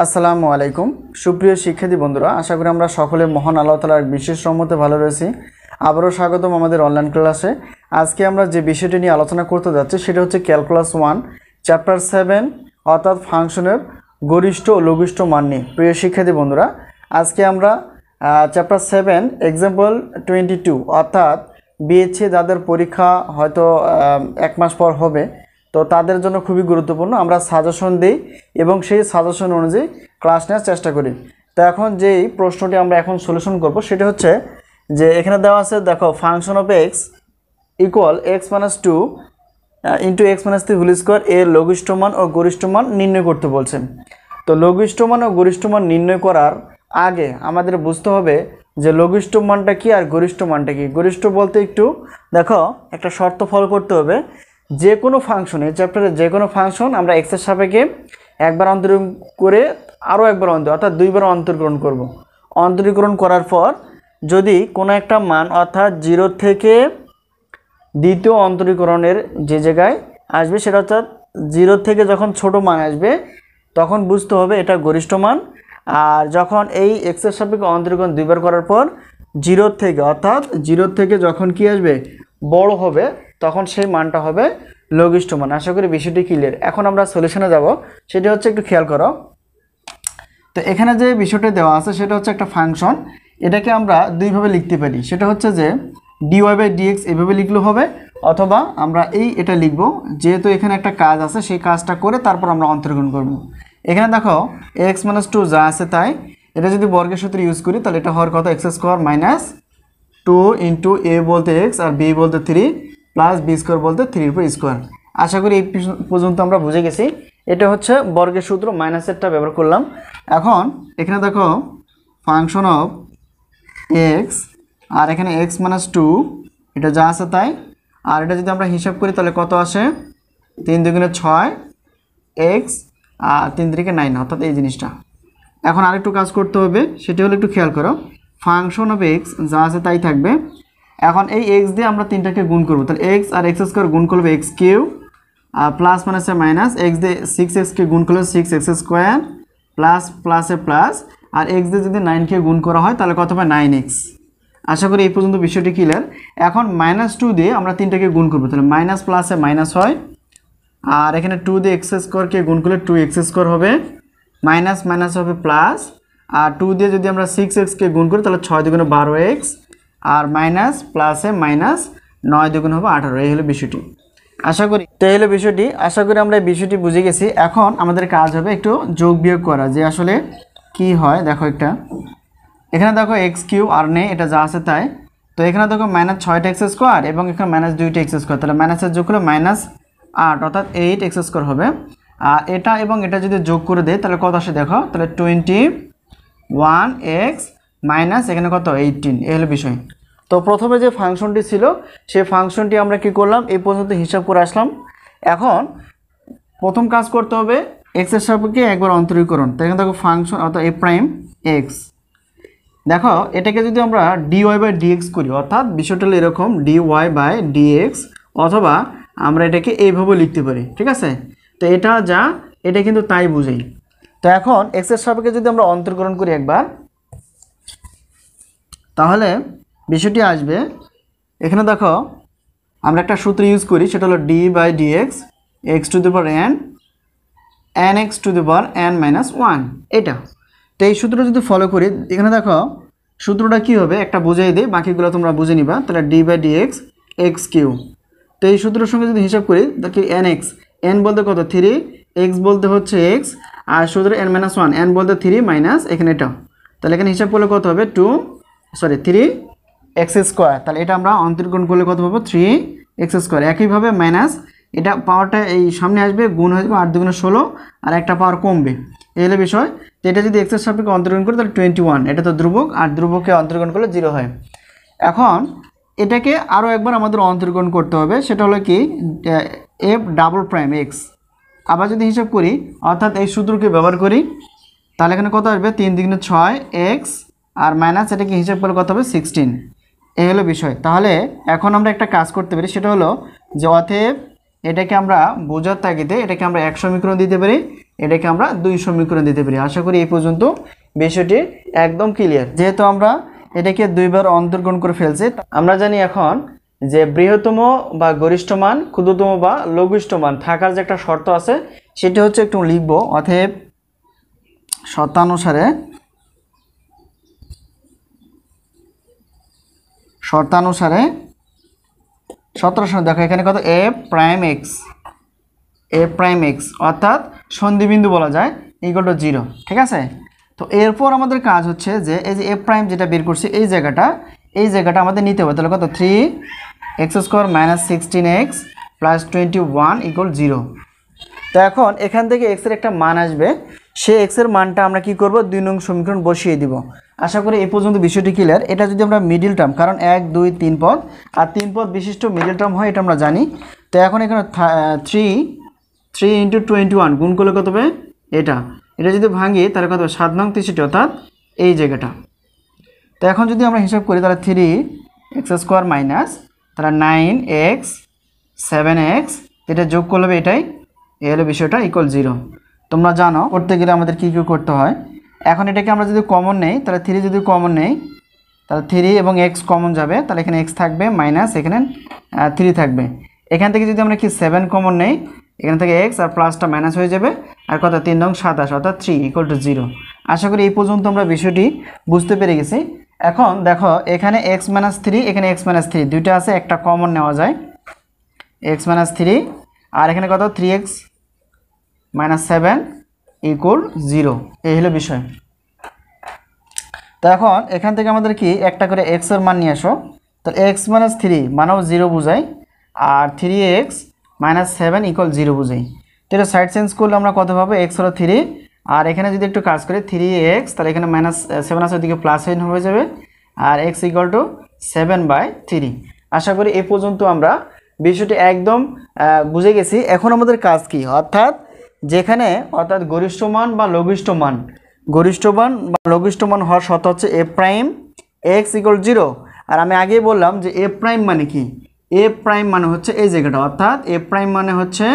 আসসালামু আলাইকুম সুপ্রিয় শিক্ষার্থী বন্ধুরা, আশা করি আমরা সকলে মহান আল্লাহ তাআলার বিশেষ রহমতে ভালো রয়েছি। আবারও স্বাগতম আমাদের অনলাইন ক্লাসে। আজকে আমরা যে বিষয়টি নিয়ে আলোচনা করতে যাচ্ছি সেটা হচ্ছে ক্যালকুলাস 1 চ্যাপ্টার 7 অর্থাৎ ফাংশনের গরিষ্ঠ ও লঘিষ্ঠ মান নিয়ে। প্রিয় শিক্ষার্থী বন্ধুরা, আজকে আমরা চ্যাপ্টার 7 এক্সাম্পল 22 অর্থাৎ বিএসসি যাদের পরীক্ষা হয়তো এক মাস পর হবে, তো তাদের জন্য খুবই গুরুত্বপূর্ণ। আমরা সাজেশন দিই এবং সেই সাজেশন অনুযায়ী ক্লাস নেওয়ার চেষ্টা করি। তো এখন যেই প্রশ্নটি আমরা এখন সলিউশন করব সেটা হচ্ছে যে এখানে দেওয়া আছে, দেখো function of x equal x-2 into x-3 whole square এর লঘিষ্ঠ মান ও গরিষ্ঠ মান নির্ণয় করতে বলছেন। তো লঘিষ্ঠ মান ও গরিষ্ঠ মান নির্ণয় করার আগে আমাদের বুঝতে হবে যে লঘিষ্ঠ মানটা কি আর গরিষ্ঠ মানটা কি। গরিষ্ঠ বলতে একটু দেখো একটা শর্ত ফলো করতে হবে, যে কোনো ফাংশন, এই চ্যাপ্টারে যে কোনো ফাংশন আমরা এক্সের সাপেক্ষে একবার অন্তরীকরণ করে আরও একবার অর্থাৎ দুইবার অন্তরীকরণ করব। অন্তরীকরণ করার পর যদি কোনো একটা মান অর্থাৎ 0 থেকে দ্বিতীয় অন্তরীকরণের যে জায়গায় আসবে সেটা অর্থাৎ 0 থেকে যখন ছোট মান আসবে তখন বুঝতে হবে এটা গরিষ্ঠ মান। আর যখন এই এক্সের সাপেক্ষে অন্তরীকরণ দুইবার করার পর 0 থেকে অর্থাৎ 0 থেকে যখন কি আসবে বড় হবে তখন সেই মানটা হবে লঘিষ্ঠ মান। আশা করি বিষয়টি ক্লিয়ার। এখন আমরা সলিউশনে যাব, সেটা হচ্ছে একটু খেয়াল করো। তো এখানে যে বিষয়টা দেওয়া আছে সেটা হচ্ছে একটা ফাংশন, এটাকে আমরা দুইভাবে লিখতে পারি। সেটা হচ্ছে যে dy/dx এভাবে লিখলেও হবে, অথবা আমরা এটা লিখব, যেহেতু এখানে একটা কাজ আছে সেই কাজটা করে তারপর আমরা অন্তরীকরণ করব। এখানে দেখো x-2 যা আছে তাই, এটা যদি বর্গের সূত্র ইউজ করি তাহলে এটা হওয়ার কথা x² - 2 ইন্টু a বলতে x আর b বলতে 3 প্লাস b² বলতে 3/2। আশা করি এই পর্যন্ত আমরা বুঝে গেছি। এটা হচ্ছে বর্গের সূত্র, মাইনাসেরটা ব্যবহার করলাম। এখন এখানে দেখো ফাংশন অফ এক্স আর এখানে x-2 এটা যা আছে তাই, আর এটা যদি আমরা হিসাব করি তাহলে কত আসে, 3 দুগুণে 6 x আর 3 3 9 অর্থাৎ এই জিনিসটা। এখন আরেকটু কাজ করতে হবে, সেটা হলো একটু খেয়াল করো, ফাংশন অফ এক্স যা আছে তাই থাকবে। এখন এই এক্স দিয়ে আমরা তিনটাকে গুণ করবো, তাহলে এক্স আর x² গুণ করবে x³ আর প্লাস মাইনাসে মাইনাস, এক্স দিয়ে 6x গুণ করলে 6x² প্লাস প্লাসে প্লাস, আর এক্স দিয়ে যদি 9কে গুণ করা হয় তাহলে কত হবে 9x। আশা করি এই পর্যন্ত বিষয়টি ক্লিয়ার। এখন -2 দিয়ে আমরা তিনটাকে গুণ করবো, তাহলে মাইনাস প্লাসে মাইনাস হয়, আর এখানে 2 দিয়ে x² গুণ করলে 2x² হবে, মাইনাস মাইনাস হবে প্লাস, আর 2 দিয়ে যদি আমরা 6x গুণ করি তাহলে 6 দুগুণে 12x আর মাইনাস প্লাসে মাইনাস 9 দুগুণ হবে 18। এই হলো বিষয়টি। আশা করি আমরা এই বিষয়টি বুঝে গেছি। এখন আমাদের কাজ হবে একটু যোগ বিয়োগ করা, যে আসলে কি হয়। দেখো এখানে দেখো x³ আর নেই, এটা যা আছে তাই। তো এখানে দেখো -6x² এবং এখানে -2x², তাহলে মাইনাসের যোগ করলে -8 অর্থাৎ 8x² হবে। আর এটা এবং এটা যদি যোগ করে দেয় তাহলে কত আসে দেখো, তাহলে 21x মাইনাস এখানে কত 18। এই হলো বিষয়। তো প্রথমে যে ফাংশনটি ছিল সেই ফাংশনটি আমরা কি করলাম, এই পর্যন্ত হিসাব করে আসলাম। এখন প্রথম কাজ করতে হবে x এর সাপেক্ষে একবার অন্তরীকরণ। তো এখানে দেখো ফাংশন অর্থাৎ a'(x), দেখো এটাকে যদি আমরা dy/dx করি, অর্থাৎ বিষয়টা হলো এরকম dy/dx, অথবা আমরা এটাকে এইভাবে লিখতে পারি, ঠিক আছে। তো এটা কিন্তু তাই বুঝাই। তো এখন x এর সাপেক্ষে যদি আমরা অন্তরীকরণ করি একবার, তাহলে বিষয়টি আসবে, এখানে দেখো আমরা একটা সূত্র ইউজ করি, সেটা হলো d/dx x⁴n nx⁴n-1 এটা। তো এই সূত্র যদি ফলো করি, এখানে দেখো সূত্রটা কি হবে একটা বুঝিয়ে দিই, বাকিগুলো তোমরা বুঝে নিবা। তাহলে d/dx x³। তো এই সূত্রের সঙ্গে যদি হিসাব করি দেখি nx, n বলতে কত 3, x বলতে হচ্ছে x, আর সূত্র n-1, n বলতে 3 মাইনাস এখানে এটা, তাহলে এখানে হিসাব করলে কত হবে 3x²। তাহলে এটা আমরা অন্তরীকরণ করলে কত পাবো 3x²। একইভাবে মাইনাস এটা পাওয়ারটা এই সামনে আসবে, গুণ হয়ে যাবে 8 দুগুণে 16, আর একটা পাওয়ার কমবে। এই হলো বিষয়। তো এটা যদি x এর সাপেক্ষে অন্তরীকরণ করি তাহলে 21, এটা তো ধ্রুবক, আর ধ্রুবককে অন্তরীকরণ করলে 0 হয়। এখন এটাকে আরও একবার আমাদের অন্তরীকরণ করতে হবে, সেটা হলো কি f'(x). আবার যদি হিসাব করি অর্থাৎ এই সূত্রকে ব্যবহার করি তাহলে এখানে কত আসবে 3 দুগুণে 6x আর মাইনাস এটাকে হিসাব করলে কত হবে 16। এই হলো বিষয়। তাহলে এখন আমরা একটা কাজ করতে পারি, সেটা হলো যে অতএব এটাকে আমরা বোঝার তাগিদে এটাকে আমরা 100 সমীকরণ দিতে পারি, এটাকে আমরা 2 সমীকরণ দিতে পারি। আশা করি এই পর্যন্ত বিষয়টি একদম ক্লিয়ার। যেহেতু আমরা এটাকে 2 বার অন্তর্গ্রহণ করে ফেলছি, আমরা জানি এখন যে বৃহত্তম বা গরিষ্ঠ মান, ক্ষুদ্রতম বা লঘিষ্ঠ মান থাকার যে একটা শর্ত আছে সেটা হচ্ছে একটু লিখব। অতএব শর্তানুসারে দেখো এখানে কত a প্রাইম x অর্থাৎ সন্ধিবিন্দু বলা যায় ইকুয়াল টু 0, ঠিক আছে। তো এরপর আমাদের কাজ হচ্ছে যে এই যে a প্রাইম যেটা বের করছি এই জায়গাটা আমাদের নিতে হবে। তাহলে কত 3x² - 16x + 21 = 0। তো এখন এখান থেকে x এর একটা মান আসবে, সেই x এর মানটা আমরা কি করব 2 নং সমীকরণ বসিয়ে দিব। আশা করি এই পর্যন্ত বিষয়টি ক্লিয়ার। এটা যদি আমরা মিডল টার্ম, কারণ 1 2 3 পদ আর 3 পদ বিশিষ্ট মিডল টার্ম হয়, এটা আমরা জানি। তো এখন এখানে 3 × 21 গুণ করলে কত হবে এটা যদি ভাঙি তাহলে কত 7 নং 63 অর্থাৎ এই জায়গাটা। তো এখন যদি আমরা হিসাব করি তাহলে 3x² মাইনাস তাহলে 9x 7x এটা যোগ করলে হবে এটাই, এই হলো বিষয়টা = 0। তোমরা জানো করতে গেলে আমাদের কী করতে হয়। এখন এটাকে আমরা যদি কমন নেই তাহলে 3 যদি কমন নেই তাহলে 3 এবং x কমন যাবে, তাহলে এখানে x থাকবে মাইনাস এখানে 3 থাকবে। এখান থেকে যদি আমরা কি 7 কমন নেই, এখান থেকে x আর প্লাসটা মাইনাস হয়ে যাবে, আর কত 3 নং 27 অর্থাৎ 3 = 0। আশা করি এই পর্যন্ত আমরা বিষয়টি বুঝতে পেরে গেছি। এখন দেখো এখানে x - 3 এখানে x - 3 দুইটা আছে, একটা কমন নেওয়া যায় x - 3, আর এখানে কত 3x - 7 = 0, এই হলো বিষয়। তো এখন এখান থেকে আমাদের কি একটা করে x এর মান নিয়ে আসো। তো x - 3 মানেও 0 বোঝায়, আর 3x - 7 = 0 বোঝায়। তো এটা সাইড চেঞ্জ করলে আমরা কত পাবো, x হলো 3, আর এখানে যদি একটু কাজ করি 3x তাহলে এখানে -7 আছে ওদিকে প্লাস হয়ে যাবে, আর x = 7/3। আশা করি এই পর্যন্ত আমরা বিষয়টি একদম বুঝে গেছি। এখন আমাদের কাজ কি, অর্থাৎ গরিষ্ঠ মান বা লঘিষ্ঠ মান হওয়ার শর্ত হচ্ছে a প্রাইম x = 0। আর আমি আগেই বললাম যে a প্রাইম মানে কি, a প্রাইম মানে হচ্ছে এই জায়গাটা, অর্থাৎ a প্রাইম মানে হচ্ছে,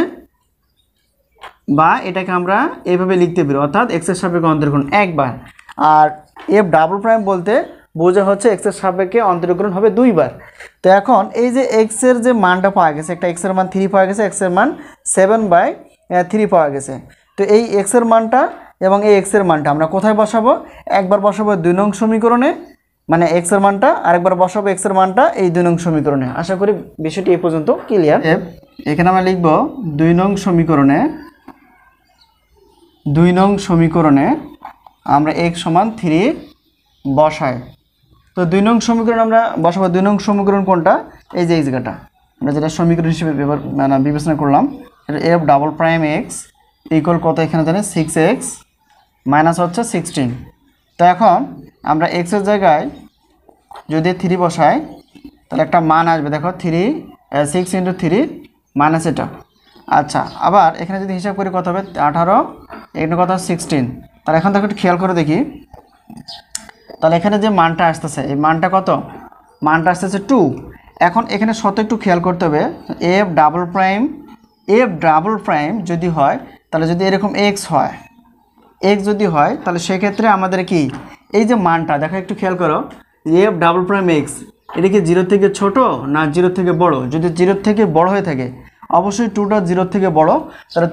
বা এটাকে আমরা এইভাবে লিখতে পারি, অর্থাৎ x এর সাপেক্ষে অন্তরীকরণ একবার, আর f ডাবল প্রাইম বলতে বোঝা হচ্ছে x এর সাপেক্ষে অন্তরীকরণ হবে 2 বার। তো এখন এই যে x এর যে মানটা পাওয়া গেছে, একটা x এর মান 3 পাওয়া গেছে, x এর মান 7/3 পাওয়া গেছে। তো এই x এর মানটা এবং এই x এর মানটা আমরা কোথায় বসাবো, একবার বসাবো 2 নং সমীকরণে, মানে x এর মানটা, আরেকবার বসাবো x এর মানটা এই 2 নং সমীকরণে। আশা করি বিষয়টি এই পর্যন্ত ক্লিয়ার। এখানে আমরা লিখব 2 নং সমীকরণে আমরা x = 3 বসাই। তো 2 নং সমীকরণ আমরা বসাবো। 2 নং সমীকরণ কোনটা, এই যে এই জায়গাটা আমরা যেটা সমীকরণ হিসেবে বিবেচনা করলাম, এটা f double prime x equal কত, এখানে জানি 6x মাইনাস হচ্ছে 16। তো এখন আমরা x এর জায়গায় যদি 3 বসাই তাহলে একটা মান আসবে, দেখো 6 × 3 মাইনাস এটা। আচ্ছা, আবার এখানে যদি হিসাব করি কত হবে 18, এখানে কত 16। তাহলে এখন দেখো একটু খেয়াল করে দেখি, তাহলে এখানে যে মানটা আসতেছে এই মানটা কত, মানটা আসতেছে 2। এখন এখানে শত একটু খেয়াল করতে হবে, f ডাবল প্রাইম যদি হয়, তাহলে যদি এরকম x যদি হয় তাহলে সেক্ষেত্রে আমাদের কি এই যে মানটা দেখো একটু খেয়াল করো, f ডাবল প্রাইম x এটা কি 0 থেকে ছোট না 0 থেকে বড়? যদি 0 থেকে বড় হয়ে থাকে অবশ্যই 2টা 0 থেকে বড়, তাহলে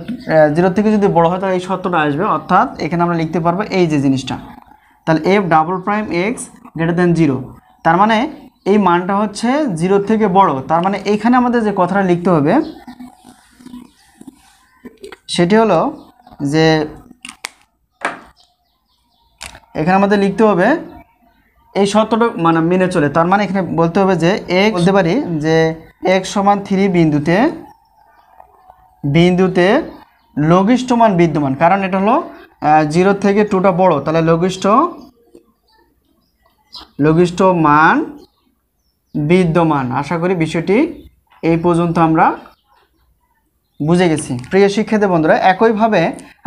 0 থেকে যদি বড় হয় তাহলে এই শর্তটা আসবে, অর্থাৎ এখানে আমরা লিখতে পারবো এই যে জিনিসটা, তাহলে f ডাবল প্রাইম x > 0, তার মানে এই মানটা হচ্ছে 0 থেকে বড়। তার মানে এইখানে আমাদের যে কথাটা লিখতে হবে সেটি হলো যে এখানে আমাদের লিখতে হবে এই শর্তটা মানে মেনে চলে। তার মানে এখানে বলতে হবে যে x বলতে পারি যে x = 3 বিন্দুতে লঘিষ্ঠ মান বিদ্যমান, কারণ এটা হলো 0 থেকে 2টা বড়, তাহলে লঘিষ্ঠ মান বিদ্যমান। আশা করি বিষয়টি এই পর্যন্ত আমরা বুঝে গেছি। প্রিয় শিক্ষার্থী বন্ধুরা, একইভাবে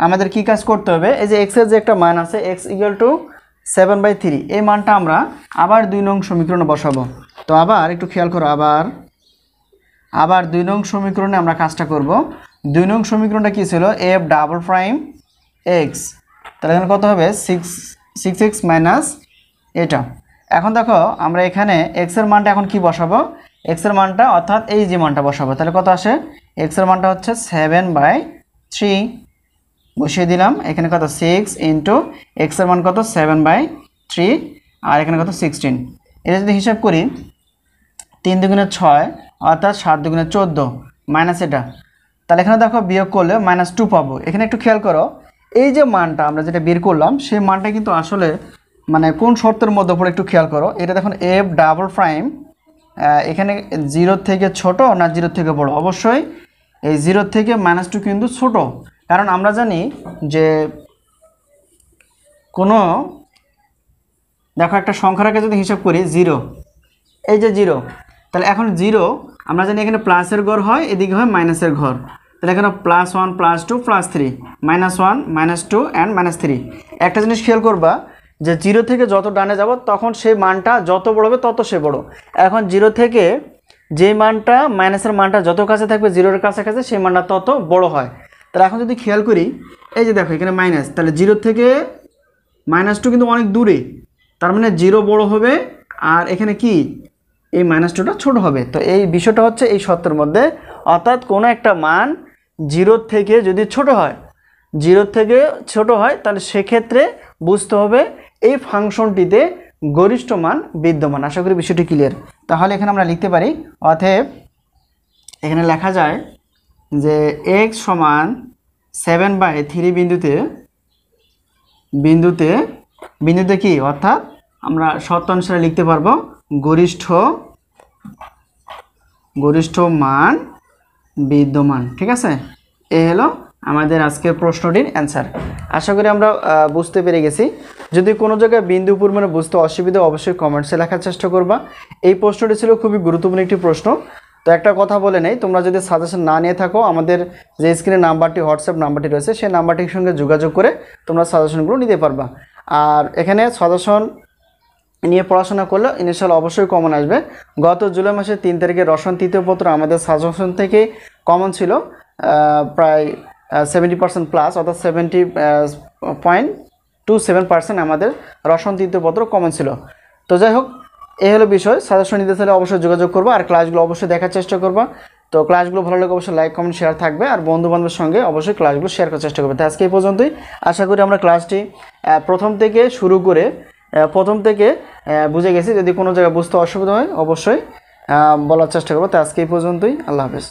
আমাদের কি কাজ করতে হবে, এই যে x এর যে একটা মান আছে x = 7/3, এই মানটা আমরা আবার 2 নং সমীকরণে বসাবো। তো আবার একটু খেয়াল করো, আবার 2 নং সমীকরণে আমরা কাজটা করব। 2 নং সমীকরণটা কি ছিল, f ডাবল প্রাইম এক্স, তাহলে এখানে কত হবে 6x মাইনাস এটা। এখন দেখো আমরা এখানে এক্সের মানটা এখন কি বসাবো, এক্সের মানটা অর্থাৎ এই যে মানটা বসাবো, তাহলে কত আসে, এক্সের মানটা হচ্ছে 7/3 বসিয়ে দিলাম। এখানে কত 6 ইন্টু এক্সের মান কত 7/3 আর এখানে কত 16। এটা যদি হিসাব করি 3 দুগুণে 6 অর্থাৎ 7 দুগুণে 14 মাইনাস এটা, তাহলে এখানে দেখো বিয়োগ করলে -2 পাবো। এখানে একটু খেয়াল করো, এই যে মানটা আমরা যেটা বের করলাম সেই মানটা কিন্তু আসলে মানে কোন শর্তের মধ্যে পড়ে একটু খেয়াল করো। এটা দেখুন এফ ডাবল প্রাইম এখানে 0 থেকে ছোট না 0 থেকে বড়, অবশ্যই এই 0 থেকে -2 কিন্তু ছোট, কারণ আমরা জানি যে কোনো দেখো একটা সংখ্যার আগে যদি হিসাব করি 0, এই যে 0, তাহলে এখন 0 আমরা জানি এখানে প্লাসের ঘর হয়, এদিকে হয় মাইনাসের ঘর, তাহলে এখানে +1 +2 +3 -1 -2 অ্যান্ড -3। একটা জিনিস খেয়াল করবা যে 0 থেকে যত ডানে যাব তখন সেই মানটা যত বড় হবে তত সে বড়। এখন 0 থেকে যে মানটা মাইনাসের মানটা যত কাছে থাকবে 0-এর কাছাকাছি সেই মানটা তত বড় হয়। তাহলে এখন যদি খেয়াল করি এই যে দেখো এখানে মাইনাস, তাহলে 0 থেকে -2 কিন্তু অনেক দূরে, তার মানে 0 বড় হবে আর এখানে কি এই -2টা ছোট হবে। তো এই বিষয়টা হচ্ছে এই শর্তের মধ্যে, অর্থাৎ কোনো একটা মান 0 থেকে যদি ছোট হয়, 0 থেকে ছোট হয় তাহলে সেক্ষেত্রে বুঝতে হবে এই ফাংশনটিতে গরিষ্ঠ মান বিদ্যমান। আশা করি বিষয়টি ক্লিয়ার। তাহলে এখানে আমরা লিখতে পারি অতএব এখানে লেখা যায় যে x সমান 7/3 বিন্দুতে কি, অর্থাৎ আমরা শর্ত অনুসারে লিখতে পারবো গরিষ্ঠ মান বিদ্যমান। ঠিক আছে, এই হলো আমাদের আজকের প্রশ্নটির অ্যান্সার। আশা করি আমরা বুঝতে পেরে গেছি। যদি কোনো জায়গায় বিন্দু পরিমাণে বুঝতে অসুবিধা অবশ্যই কমেন্টসে লেখার চেষ্টা করবা। এই প্রশ্নটি ছিল খুবই গুরুত্বপূর্ণ একটি প্রশ্ন। তো একটা কথা বলে নেই, তোমরা যদি সাজেশন না নিয়ে থাকো আমাদের যে স্ক্রিনে নাম্বারটি হোয়াটসঅ্যাপ নাম্বারটি রয়েছে সেই নাম্বারটির সঙ্গে যোগাযোগ করে তোমরা সাজেশনগুলো নিতে পারবা। আর এখানে সাজেশন নিয়ে পড়াশোনা করলে ইনশাআল্লাহ অবশ্যই কমন আসবে। গত জুলাই মাসের 3 তারিখে রসায়ন তৃতীয় পত্র আমাদের সাজেশন থেকে কমন ছিল প্রায় 70% প্লাস, অর্থাৎ 70.27% আমাদের রসায়ন তৃতীয় পত্র কমন ছিল। তো যাই হোক, এই হলো বিষয়। সাজেশন নিতে চাইলে অবশ্যই যোগাযোগ করবো আর ক্লাসগুলো অবশ্যই দেখার চেষ্টা করবা। তো ক্লাসগুলো ভালো লাগে অবশ্যই লাইক কমেন্ট শেয়ার থাকবে আর বন্ধু বান্ধবের সঙ্গে অবশ্যই ক্লাসগুলো শেয়ার করার চেষ্টা করবে। তো আজকে এই পর্যন্তই। আশা করি আমরা ক্লাসটি প্রথম থেকে শুরু করে বুঝে গেছি। যদি কোনো জায়গায় বুঝতে অসুবিধা হয় অবশ্যই বলার চেষ্টা করবো। তো আজকে এই পর্যন্তই। আল্লাহ হাফেজ।